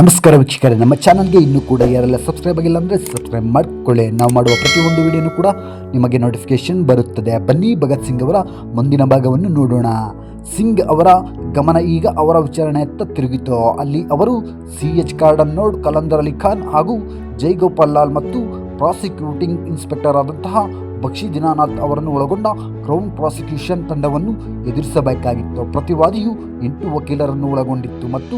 ನಮಸ್ಕಾರ ವೀಕ್ಷಕರೇ, ನಮ್ಮ ಚಾನಲ್ಗೆ ಇನ್ನೂ ಕೂಡ ಯಾರೆಲ್ಲ ಸಬ್ಸ್ಕ್ರೈಬ್ ಆಗಿಲ್ಲ ಅಂದರೆ ಸಬ್ಸ್ಕ್ರೈಬ್ ಮಾಡಿಕೊಳ್ಳಿ. ನಾವು ಮಾಡುವ ಪ್ರತಿಯೊಂದು ವಿಡಿಯೋನೂ ಕೂಡ ನಿಮಗೆ ನೋಟಿಫಿಕೇಶನ್ ಬರುತ್ತದೆ. ಬನ್ನಿ ಭಗತ್ ಸಿಂಗ್ ಅವರ ಮುಂದಿನ ಭಾಗವನ್ನು ನೋಡೋಣ. ಸಿಂಗ್ ಅವರ ಗಮನ ಈಗ ಅವರ ವಿಚಾರಣೆಯತ್ತ ತಿರುಗಿತು. ಅಲ್ಲಿ ಅವರು CH ಕಾರ್ಡನ್ನೋಡ್, ಕಲಂದರ್ ಅಲಿ ಖಾನ್ ಹಾಗೂ ಜೈಗೋಪಾಲ್ ಲಾಲ್ ಮತ್ತು ಪ್ರಾಸಿಕ್ಯೂಟಿಂಗ್ ಇನ್ಸ್ಪೆಕ್ಟರ್ ಆದಂತಹ ಬಕ್ಷಿ ದಿನಾನಾಥ್ ಅವರನ್ನು ಒಳಗೊಂಡ ಕ್ರೌನ್ ಪ್ರಾಸಿಕ್ಯೂಷನ್ ತಂಡವನ್ನು ಎದುರಿಸಬೇಕಾಗಿತ್ತು. ಪ್ರತಿವಾದಿಯು 8 ವಕೀಲರನ್ನು ಒಳಗೊಂಡಿತ್ತು ಮತ್ತು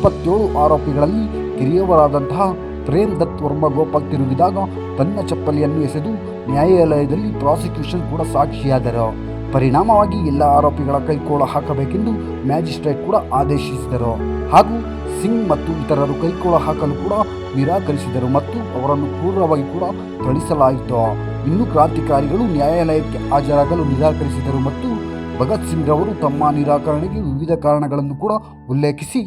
27 ಆರೋಪಿಗಳಲ್ಲಿ ಕಿರಿಯವರಾದಂತಹ ಪ್ರೇಮ್ ದತ್ ವರ್ಮಾ ಗೋಪಾಲ್ ತಿರುಗಿದಾಗ ತನ್ನ ಚಪ್ಪಲಿಯನ್ನು ಎಸೆದು ನ್ಯಾಯಾಲಯದಲ್ಲಿ ಪ್ರಾಸಿಕ್ಯೂಷನ್ ಕೂಡ ಸಾಕ್ಷಿಯಾದರು. ಪರಿಣಾಮವಾಗಿ ಎಲ್ಲ ಆರೋಪಿಗಳ ಕೈಕೋಳ ಹಾಕಬೇಕೆಂದು ಮ್ಯಾಜಿಸ್ಟ್ರೇಟ್ ಕೂಡ ಆದೇಶಿಸಿದರು ಹಾಗೂ ಸಿಂಗ್ ಮತ್ತು ಇತರರು ಕೈಕೋಳ ಹಾಕಲು ಕೂಡ ನಿರಾಕರಿಸಿದರು ಮತ್ತು ಅವರನ್ನು ಕ್ರೂರವಾಗಿ ಕೂಡ ಥಳಿಸಲಾಯಿತು. ಇನ್ನು ಕ್ರಾಂತಿಕಾರಿಗಳು ನ್ಯಾಯಾಲಯಕ್ಕೆ ಹಾಜರಾಗಲು ನಿರಾಕರಿಸಿದರು ಮತ್ತು ಭಗತ್ ಸಿಂಗ್ ರವರು ತಮ್ಮ ನಿರಾಕರಣೆಗೆ ವಿವಿಧ ಕಾರಣಗಳನ್ನು ಕೂಡ ಉಲ್ಲೇಖಿಸಿ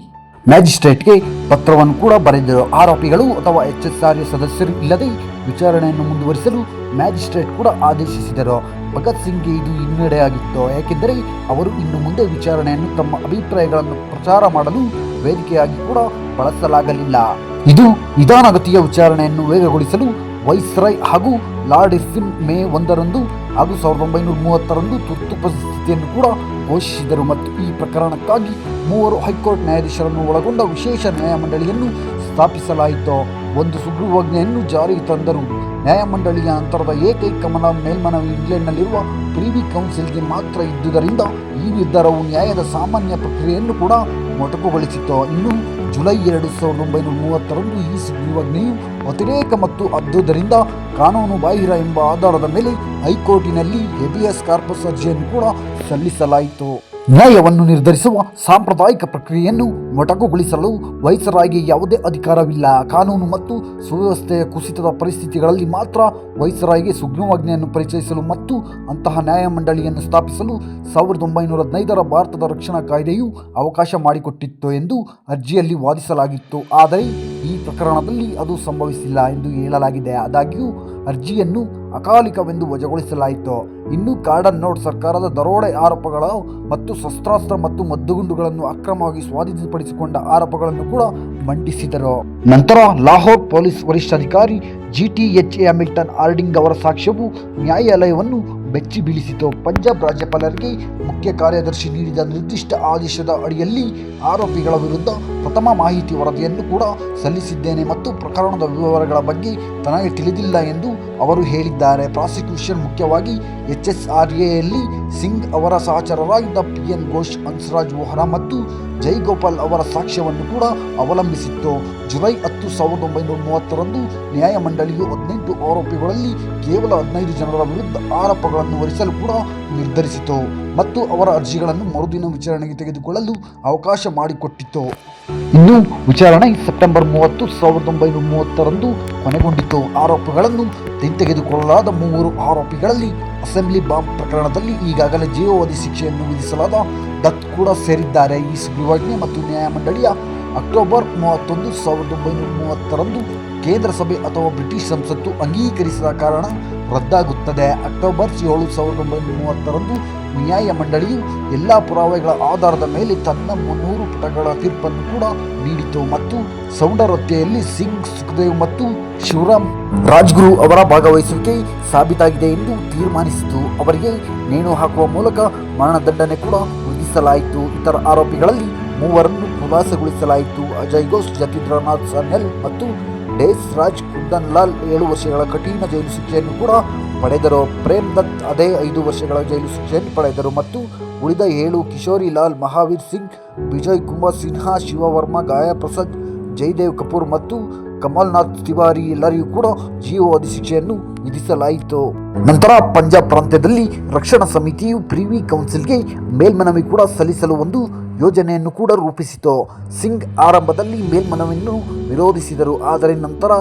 ಮ್ಯಾಜಿಸ್ಟ್ರೇಟ್ಗೆ ಪತ್ರವನ್ನು ಕೂಡ ಬರೆದರು. ಆರೋಪಿಗಳು ಅಥವಾ HSRA ಸದಸ್ಯರು ಇಲ್ಲದೆ ವಿಚಾರಣೆಯನ್ನು ಮುಂದುವರಿಸಲು ಮ್ಯಾಜಿಸ್ಟ್ರೇಟ್ ಕೂಡ ಆದೇಶಿಸಿದರು. ಭಗತ್ ಸಿಂಗ್ಗೆ ಇದು ಹಿನ್ನಡೆಯಾಗಿತ್ತು, ಏಕೆಂದರೆ ಅವರು ಇನ್ನು ಮುಂದೆ ವಿಚಾರಣೆಯನ್ನು ತಮ್ಮ ಅಭಿಪ್ರಾಯಗಳನ್ನು ಪ್ರಚಾರ ಮಾಡಲು ವೇದಿಕೆಯಾಗಿ ಕೂಡ ಬಳಸಲಾಗಲಿಲ್ಲ. ಇದು ನಿಧಾನಗತಿಯ ವಿಚಾರಣೆಯನ್ನು ವೇಗಗೊಳಿಸಲು ವೈಸ್ರಾಯ್ ಹಾಗೂ ಲಾರ್ಡ್ ಇರ್ವಿನ್ ಮೇ 1 ಹಾಗೂ 1930 ತುರ್ತು ಪರಿಸ್ಥಿತಿಯನ್ನು ಕೂಡ ಘೋಷಿಸಿದರು ಮತ್ತು ಈ ಪ್ರಕರಣಕ್ಕಾಗಿ 3 ಹೈಕೋರ್ಟ್ ನ್ಯಾಯಾಧೀಶರನ್ನು ಒಳಗೊಂಡ ವಿಶೇಷ ನ್ಯಾಯಮಂಡಳಿಯನ್ನು ಸ್ಥಾಪಿಸಲಾಯಿತು. ಒಂದು ಸುಗ್ರೀವಾಜ್ಞೆಯನ್ನು ಜಾರಿಗೆ ತಂದರು. ನ್ಯಾಯಮಂಡಳಿಯ ನಂತರದ ಏಕೈಕ ಮೇಲ್ಮನವಿ ಇಂಗ್ಲೆಂಡ್ನಲ್ಲಿರುವ ಪ್ರಿವಿ ಕೌನ್ಸಿಲ್ಗೆ ಮಾತ್ರ ಇದ್ದುದರಿಂದ ಈ ನಿರ್ಧಾರವು ನ್ಯಾಯದ ಸಾಮಾನ್ಯ ಪ್ರಕ್ರಿಯೆಯನ್ನು ಕೂಡ ಮೊಟಕುಗೊಳಿಸಿತು. ಇನ್ನು ಜುಲೈ 2, 1930 ಈ ಸುಗ್ರೀವಾಜ್ಞೆಯು ಅತಿರೇಕ ಮತ್ತು ಅದ್ದುದರಿಂದ ಕಾನೂನು ಬಾಹಿರ ಎಂಬ ಆಧಾರದ ಮೇಲೆ ಹೈಕೋರ್ಟಿನಲ್ಲಿ ಹೇಬಿಯಸ್ ಕಾರ್ಪಸ್ ಅರ್ಜಿಯನ್ನು ಕೂಡ ಸಲ್ಲಿಸಲಾಯಿತು. ನ್ಯಾಯವನ್ನು ನಿರ್ಧರಿಸುವ ಸಾಂಪ್ರದಾಯಿಕ ಪ್ರಕ್ರಿಯೆಯನ್ನು ಮೊಟಕುಗೊಳಿಸಲು ವೈಸರಾಯ್ಗೆ ಯಾವುದೇ ಅಧಿಕಾರವಿಲ್ಲ. ಕಾನೂನು ಮತ್ತು ಸುವ್ಯವಸ್ಥೆಯ ಕುಸಿತದ ಪರಿಸ್ಥಿತಿಗಳಲ್ಲಿ ಮಾತ್ರ ವೈಸರಾಯ್ಗೆ ಸುಗ್ರೀವಾಜ್ಞೆಯನ್ನು ಪರಿಚಯಿಸಲು ಮತ್ತು ಅಂತಹ ನ್ಯಾಯಮಂಡಳಿಯನ್ನು ಸ್ಥಾಪಿಸಲು 1915 ಭಾರತದ ರಕ್ಷಣಾ ಕಾಯ್ದೆಯು ಅವಕಾಶ ಮಾಡಿಕೊಟ್ಟಿತ್ತು ಎಂದು ಅರ್ಜಿಯಲ್ಲಿ ವಾದಿಸಲಾಗಿತ್ತು. ಆದರೆ ಈ ಪ್ರಕರಣದಲ್ಲಿ ಅದು ಸಂಭವಿಸಿಲ್ಲ ಎಂದು ಹೇಳಲಾಗಿದೆ. ಆದಾಗ್ಯೂ ಅರ್ಜಿಯನ್ನು ಅಕಾಲಿಕವೆಂದು ವಜಾಗೊಳಿಸಲಾಯಿತು. ಇನ್ನು ಕಾರ್ಡನ್ನೋಡ್ ಸರ್ಕಾರದ ದರೋಡೆ ಆರೋಪಗಳ ಮತ್ತು ಶಸ್ತ್ರಾಸ್ತ್ರ ಮತ್ತು ಮದ್ದುಗುಂಡುಗಳನ್ನು ಅಕ್ರಮವಾಗಿ ಸ್ವಾಧೀನಪಡಿಸಿಕೊಂಡ ಆರೋಪಗಳನ್ನು ಕೂಡ ಮಂಡಿಸಿದರು. ನಂತರ ಲಾಹೋರ್ ಪೊಲೀಸ್ ವರಿಷ್ಠಾಧಿಕಾರಿ GTH ಹ್ಯಾಮಿಲ್ಟನ್ ಹಾರ್ಡಿಂಗ್ ಅವರ ಸಾಕ್ಷ್ಯವು ನ್ಯಾಯಾಲಯವನ್ನು ಬೆಚ್ಚಿ ಬೀಳಿಸಿತು. ಪಂಜಾಬ್ ರಾಜ್ಯಪಾಲರಿಗೆ ಮುಖ್ಯ ಕಾರ್ಯದರ್ಶಿ ನೀಡಿದ ನಿರ್ದಿಷ್ಟ ಆದೇಶದ ಅಡಿಯಲ್ಲಿ ಆರೋಪಿಗಳ ವಿರುದ್ಧ ಪ್ರಥಮ ಮಾಹಿತಿ ವರದಿಯನ್ನು ಕೂಡ ಸಲ್ಲಿಸಿದ್ದೇನೆ ಮತ್ತು ಪ್ರಕರಣದ ವಿವರಗಳ ಬಗ್ಗೆ ತನಗೆ ತಿಳಿದಿಲ್ಲ ಎಂದು ಅವರು ಹೇಳಿದ್ದಾರೆ. ಪ್ರಾಸಿಕ್ಯೂಷನ್ ಮುಖ್ಯವಾಗಿ HSRAಯಲ್ಲಿ ಸಿಂಗ್ ಅವರ ಸಹಚರರಾಗಿದ್ದ PN ಘೋಷ್, ಹನ್ಸ್ರಾಜ್ ವೋಹ್ರಾ ಮತ್ತು ಜೈಗೋಪಾಲ್ ಅವರ ಸಾಕ್ಷ್ಯವನ್ನು ಕೂಡ ಅವಲಂಬಿಸಿತ್ತು. ಜುಲೈ 10, 1930 ನ್ಯಾಯಮಂಡಳಿಯು 18 ಆರೋಪಿಗಳಲ್ಲಿ ಕೇವಲ 15 ಜನರ ವಿರುದ್ಧ ಆರೋಪಗಳನ್ನು ಹೊರಿಸಲು ಕೂಡ ನಿರ್ಧರಿಸಿತು ಮತ್ತು ಅವರ ಅರ್ಜಿಗಳನ್ನು ಮರುದಿನ ವಿಚಾರಣೆಗೆ ತೆಗೆದುಕೊಳ್ಳಲು ಅವಕಾಶ ಮಾಡಿಕೊಟ್ಟಿತು. ಇನ್ನು ವಿಚಾರಣೆ ಸೆಪ್ಟೆಂಬರ್ 30, 1930 ಕೊನೆಗೊಂಡಿತು. ಆರೋಪಗಳನ್ನು ಹಿಂತೆಗೆದುಕೊಳ್ಳಲಾದ 3 ಆರೋಪಿಗಳಲ್ಲಿ ಅಸೆಂಬ್ಲಿ ಬಾಂಬ್ ಪ್ರಕರಣದಲ್ಲಿ ಈಗಾಗಲೇ ಜೀವಾವಧಿ ಶಿಕ್ಷೆಯನ್ನು ವಿಧಿಸಲಾದ ದತ್ ಕೂಡ ಸೇರಿದ್ದಾರೆ. ಈ ಸುಗ್ರೀವಾಜ್ಞೆ ಮತ್ತು ನ್ಯಾಯಮಂಡಳಿಯ ಅಕ್ಟೋಬರ್ 31, 1930 ಕೇಂದ್ರ ಸಭೆ ಅಥವಾ ಬ್ರಿಟಿಷ್ ಸಂಸತ್ತು ಅಂಗೀಕರಿಸಿದ ಕಾರಣ ರದ್ದಾಗುತ್ತದೆ. ಅಕ್ಟೋಬರ್ 7, 1930 ನ್ಯಾಯಮಂಡಳಿಯು ಎಲ್ಲ ಪುರಾವೆಗಳ ಆಧಾರದ ಮೇಲೆ ತನ್ನ 300 ಪುಟಗಳ ತೀರ್ಪನ್ನು ಕೂಡ ನೀಡಿತು ಮತ್ತು ಸೌಂಡರ್ ಹತ್ಯೆಯಲ್ಲಿ ಸಿಂಗ್, ಸುಖದೇವ್ ಮತ್ತು ಶಿವರಾಮ್ ರಾಜ್ಗುರು ಅವರ ಭಾಗವಹಿಸುವಿಕೆ ಸಾಬೀತಾಗಿದೆ ಎಂದು ತೀರ್ಮಾನಿಸಿತು. ಅವರಿಗೆ ನೇಣು ಹಾಕುವ ಮೂಲಕ ಮರಣದಂಡನೆ ಕೂಡ ವಿಧಿಸಲಾಯಿತು. ಇತರ ಆರೋಪಿಗಳಲ್ಲಿ 3 ಖುಲಾಸೆಗೊಳಿಸಲಾಯಿತು. ಅಜಯ್ ಘೋಷ್, ಜತೀಂದ್ರನಾಥ್ ಸಾನ್ಯಾಲ್ ಮತ್ತು ಡೇಸ್ ರಾಜ್ ಕುಂದನ್ಲಾಲ್ 7 ವರ್ಷಗಳ ಕಠಿಣ ಜೈಲು ಶಿಕ್ಷೆಯನ್ನು ಕೂಡ ಪಡೆದರು. ಪ್ರೇಮ್ ದತ್ ಅದೇ 5 ವರ್ಷಗಳ ಜೈಲು ಶಿಕ್ಷೆಯನ್ನು ಪಡೆದರು ಮತ್ತು ಉಳಿದ 7 ಕಿಶೋರಿ ಲಾಲ್, ಮಹಾವೀರ್ ಸಿಂಗ್, ವಿಜಯ್ ಕುಮಾರ್ ಸಿನ್ಹಾ, ಶಿವವರ್ಮಾ, ಗಾಯಾ ಪ್ರಸಾದ್, ಜೈದೇವ್ ಕಪೂರ್ ಮತ್ತು ಕಮಲ್ನಾಥ್ ತಿವಾರಿ ಎಲ್ಲರಿಗೂ ಕೂಡ ಜೀವಾವಧಿ ಶಿಕ್ಷೆಯನ್ನು ವಿಧಿಸಲಾಯಿತು. ನಂತರ ಪಂಜಾಬ್ ಪ್ರಾಂತ್ಯದಲ್ಲಿ ರಕ್ಷಣಾ ಸಮಿತಿಯು ಪ್ರಿವಿ ಕೌನ್ಸಿಲ್ಗೆ ಮೇಲ್ಮನವಿ ಕೂಡ ಸಲ್ಲಿಸಲು ಒಂದು ಯೋಜನೆಯನ್ನು ಕೂಡ ರೂಪಿಸಿತು. ಸಿಂಗ್ ಆರಂಭದಲ್ಲಿ ಮೇಲ್ಮನವಿಯನ್ನು ವಿರೋಧಿಸಿದರು, ಆದರೆ ನಂತರ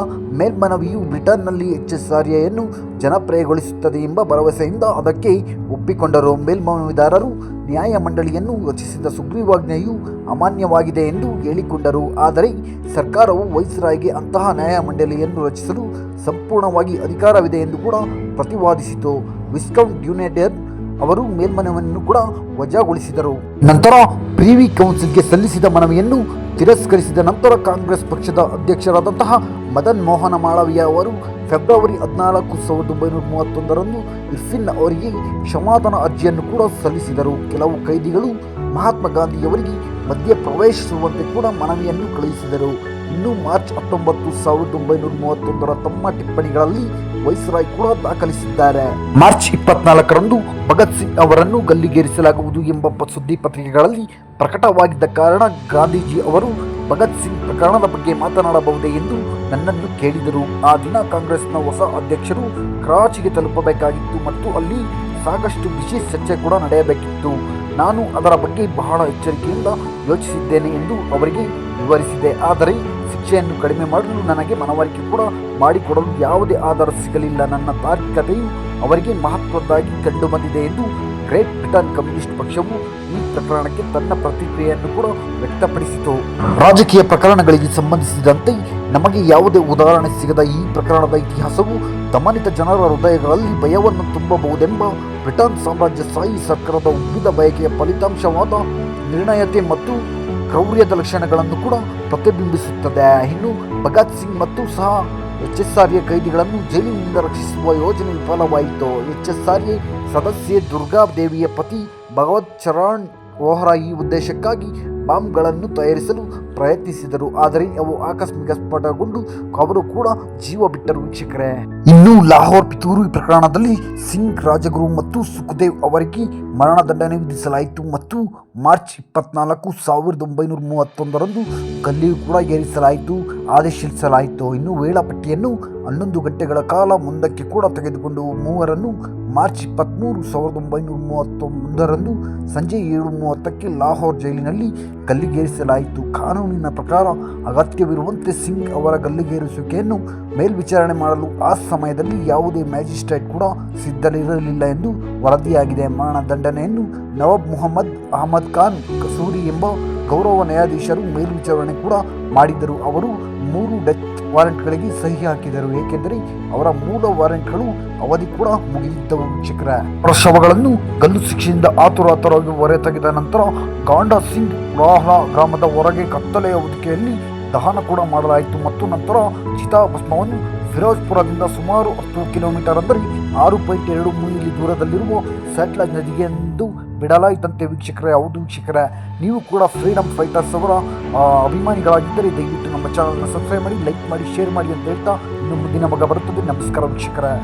ಮೇಲ್ಮನವಿಯು ಬ್ರಿಟನ್ನಲ್ಲಿ HSRAಯನ್ನು ಜನಪ್ರಿಯಗೊಳಿಸುತ್ತದೆ ಎಂಬ ಭರವಸೆಯಿಂದ ಅದಕ್ಕೆ ಒಪ್ಪಿಕೊಂಡರು. ಮೇಲ್ಮನವಿದಾರರು ನ್ಯಾಯಮಂಡಳಿಯನ್ನು ರಚಿಸಿದ ಸುಗ್ರೀವಾಜ್ಞೆಯು ಅಮಾನ್ಯವಾಗಿದೆ ಎಂದು ಹೇಳಿಕೊಂಡರು. ಆದರೆ ಸರ್ಕಾರವು ವೈಸ್ರಾಯ್ಗೆ ಅಂತಹ ನ್ಯಾಯಮಂಡಳಿಯನ್ನು ರಚಿಸಲು ಸಂಪೂರ್ಣವಾಗಿ ಅಧಿಕಾರವಿದೆ ಎಂದು ಕೂಡ ಪ್ರತಿವಾದಿಸಿತು. ವಿಸ್ಕೌಂಟ್ ಡ್ಯುನೆಡೆನ್ ಅವರು ಮೇಲ್ಮನವಿಯನ್ನು ಕೂಡ ವಜಾಗೊಳಿಸಿದರು. ನಂತರ ಪ್ರಿವಿ ಕೌನ್ಸಿಲ್ಗೆ ಸಲ್ಲಿಸಿದ ಮನವಿಯನ್ನು ತಿರಸ್ಕರಿಸಿದ ನಂತರ ಕಾಂಗ್ರೆಸ್ ಪಕ್ಷದ ಅಧ್ಯಕ್ಷರಾದಂತಹ ಮದನ್ ಮೋಹನ ಮಾಳವೀಯ ಅವರು ಫೆಬ್ರವರಿ 14, 1931ರಂದು ಇರ್ವಿನ್ ಅವರಿಗೆ ಕ್ಷಮಾದಾನ ಅರ್ಜಿಯನ್ನು ಕೂಡ ಸಲ್ಲಿಸಿದರು. ಕೆಲವು ಕೈದಿಗಳು ಮಹಾತ್ಮ ಗಾಂಧಿಯವರಿಗೆ ಮಧ್ಯ ಪ್ರವೇಶಿಸುವಂತೆ ಕೂಡ ಮನವಿಯನ್ನು ಕಳುಹಿಸಿದರು. ಇನ್ನು ಮಾರ್ಚ್ 19, 1931ರ ತಮ್ಮ ಟಿಪ್ಪಣಿಗಳಲ್ಲಿ ವೈಸ್ರಾಯ್ ಕೂಡ ದಾಖಲಿಸಿದ್ದಾರೆ. ಮಾರ್ಚ್ 24ರಂದು ಭಗತ್ ಸಿಂಗ್ ಅವರನ್ನು ಗಲ್ಲಿಗೇರಿಸಲಾಗುವುದು ಎಂಬ ಸುದ್ದಿ ಪತ್ರಿಕೆಗಳಲ್ಲಿ ಪ್ರಕಟವಾಗಿದ್ದ ಕಾರಣ ಗಾಂಧೀಜಿ ಅವರು ಭಗತ್ ಸಿಂಗ್ ಪ್ರಕರಣದ ಬಗ್ಗೆ ಮಾತನಾಡಬಹುದೇ ಎಂದು ನನ್ನನ್ನು ಕೇಳಿದರು. ಆ ದಿನ ಕಾಂಗ್ರೆಸ್ನ ಹೊಸ ಅಧ್ಯಕ್ಷರು ಕರಾಚಿಗೆ ತಲುಪಬೇಕಾಗಿತ್ತು ಮತ್ತು ಅಲ್ಲಿ ಸಾಕಷ್ಟು ಬಿಸಿ ಚರ್ಚೆ ಕೂಡ ನಡೆಯಬೇಕಿತ್ತು. ನಾನು ಅದರ ಬಗ್ಗೆ ಬಹಳ ಎಚ್ಚರಿಕೆಯಿಂದ ಯೋಚಿಸಿದ್ದೇನೆ ಎಂದು ಅವರಿಗೆ ವಿವರಿಸಿದೆ. ಆದರೆ ಶಿಕ್ಷೆಯನ್ನು ಕಡಿಮೆ ಮಾಡಲು ನನಗೆ ಮನವರಿಕೆ ಕೂಡ ಮಾಡಿಕೊಡಲು ಯಾವುದೇ ಆಧಾರ ಸಿಗಲಿಲ್ಲ. ನನ್ನ ತಾರ್ಕಿಕತೆಯು ಅವರಿಗೆ ಮಹತ್ವದ್ದಾಗಿ ಕಂಡುಬಂದಿದೆ ಎಂದು ಗ್ರೇಟ್ ಬ್ರಿಟನ್ ಕಮ್ಯುನಿಸ್ಟ್ ಪಕ್ಷವು ಈ ಪ್ರಕರಣಕ್ಕೆ ತನ್ನ ಪ್ರತಿಕ್ರಿಯೆಯನ್ನು ಕೂಡ ವ್ಯಕ್ತಪಡಿಸಿತು. ರಾಜಕೀಯ ಪ್ರಕರಣಗಳಿಗೆ ಸಂಬಂಧಿಸಿದಂತೆ ನಮಗೆ ಯಾವುದೇ ಉದಾಹರಣೆ ಸಿಗದ ಈ ಪ್ರಕರಣದ ಇತಿಹಾಸವು ದಮನಿತ ಜನರ ಹೃದಯಗಳಲ್ಲಿ ಭಯವನ್ನು ತುಂಬಬಹುದೆಂಬ ಬ್ರಿಟನ್ ಸಾಮ್ರಾಜ್ಯಶಾಹಿ ಸರ್ಕಾರದ ಉಬ್ಬಿದ ಬಯಕೆಯ ಫಲಿತಾಂಶವಾದ ನಿರ್ಣಯತೆ ಮತ್ತು ಕ್ರೌರ್ಯದ ಲಕ್ಷಣಗಳನ್ನು ಕೂಡ ಪ್ರತಿಬಿಂಬಿಸುತ್ತದೆ. ಇನ್ನು ಭಗತ್ ಸಿಂಗ್ ಮತ್ತು ಸಹ HSRA ಕೈದಿಗಳನ್ನು ಜೈಲಿನಿಂದ ರಕ್ಷಿಸುವ ಯೋಜನೆ ವಿಫಲವಾಯಿತು. HSRA ಸದಸ್ಯೆ ದುರ್ಗಾ ದೇವಿಯ ಪತಿ ಭಗವತ್ ಚರಣ್ ವೋಹ್ರಾ ಈ ಉದ್ದೇಶಕ್ಕಾಗಿ ಬಾಂಬ್ಗಳನ್ನು ತಯಾರಿಸಲು ಪ್ರಯತ್ನಿಸಿದರು. ಆದರೆ ಅವು ಆಕಸ್ಮಿಕ ಸ್ಫೋಟಗೊಂಡು ಅವರು ಕೂಡ ಜೀವ ಬಿಟ್ಟರು. ವೀಕ್ಷಕರೇ, ಇನ್ನು ಲಾಹೋರ್ ಪಿತೂರು ಪ್ರಕರಣದಲ್ಲಿ ಸಿಂಗ್, ರಾಜಗುರು ಮತ್ತು ಸುಖದೇವ್ ಅವರಿಗೆ ಮರಣದಂಡನೆ ವಿಧಿಸಲಾಯಿತು ಮತ್ತು ಮಾರ್ಚ್ 24, 1931ರಂದು ಗಲ್ಲಿಯೂ ಕೂಡ ಏರಿಸಲಾಯಿತು, ಆದೇಶಿಸಲಾಯಿತು. ಇನ್ನು ವೇಳಾಪಟ್ಟಿಯನ್ನು 11 ಗಂಟೆಗಳ ಕಾಲ ಮುಂದಕ್ಕೆ ಕೂಡ ತೆಗೆದುಕೊಂಡು ಮೂವರನ್ನು ಮಾರ್ಚ್ 23, 1931ರಂದು ಸಂಜೆ 7:30ಕ್ಕೆ ಲಾಹೋರ್ ಜೈಲಿನಲ್ಲಿ ಗಲ್ಲಿಗೇರಿಸಲಾಯಿತು. ಕಾನೂನಿನ ಪ್ರಕಾರ ಅಗತ್ಯವಿರುವಂತೆ ಸಿಂಗ್ ಅವರ ಗಲ್ಲಿಗೇರಿಸುವಿಕೆಯನ್ನು ಮೇಲ್ವಿಚಾರಣೆ ಮಾಡಲು ಆ ಸಮಯದಲ್ಲಿ ಯಾವುದೇ ಮ್ಯಾಜಿಸ್ಟ್ರೇಟ್ ಕೂಡ ಸಿದ್ಧರಿರಲಿಲ್ಲ ಎಂದು ವರದಿಯಾಗಿದೆ. ಮರಣದಂಡನೆಯನ್ನು ನವಾಬ್ ಮುಹಮ್ಮದ್ ಅಹಮದ್ ಖಾನ್ ಕಸೂರಿ ಎಂಬ ಗೌರವ ನ್ಯಾಯಾಧೀಶರು ಮೇಲ್ವಿಚಾರಣೆ ಕೂಡ ಮಾಡಿದರು. ಅವರು 3 ಡೆತ್ ವಾರೆಂಟ್ಗಳಿಗೆ ಸಹಿ ಹಾಕಿದರು, ಏಕೆಂದರೆ ಅವರ ಮೂಲ ವಾರೆಂಟ್ಗಳು ಅವಧಿ ಕೂಡ ಮುಗಿದಿದ್ದವು. ವೀಕ್ಷಕರ, ಅವರ ಶವಗಳನ್ನು ಗಲ್ಲು ಶಿಕ್ಷೆಯಿಂದ ಆತುರಾತುರವಾಗಿ ಹೊರತೆಗೆದ ನಂತರ ಗಾಂಡಾ ಸಿಂಗ್ ರಾಹ್ಲಾ ಗ್ರಾಮದ ಹೊರಗೆ ಕತ್ತಲೆಯ ಹೊದಿಕೆಯಲ್ಲಿ ದಹನ ಕೂಡ ಮಾಡಲಾಯಿತು ಮತ್ತು ನಂತರ ಚಿತಾಭಸ್ಮವನ್ನು ಫಿರೋಜ್ಪುರದಿಂದ ಸುಮಾರು 10 ಕಿಲೋಮೀಟರ್ ಅಂದರೆ 6.2 ಮೈಲಿ ದೂರದಲ್ಲಿರುವ ಸಟ್ಲಜ್ ನದಿಗೆ ಎಂದು ಬಿಡಲಾಯಿತಂತೆ. ವೀಕ್ಷಕರೇ, ಹೌದು ವೀಕ್ಷಕರೇ, ನೀವು ಕೂಡ ಫ್ರೀಡಮ್ ಫೈಟರ್ಸ್ ಅವರ ಅಭಿಮಾನಿಗಳಾಗಿದ್ದರೆ ದಯವಿಟ್ಟು ನಮ್ಮ ಚಾನಲ್ನ ಸಬ್ಸ್ಕ್ರೈಬ್ ಮಾಡಿ, ಲೈಕ್ ಮಾಡಿ, ಶೇರ್ ಮಾಡಿ ಅಂತ ಹೇಳ್ತಾ ಇನ್ನು ಮುಂದಿನ ಭಾಗ ಬರುತ್ತದೆ. ನಮಸ್ಕಾರ ವೀಕ್ಷಕರೇ.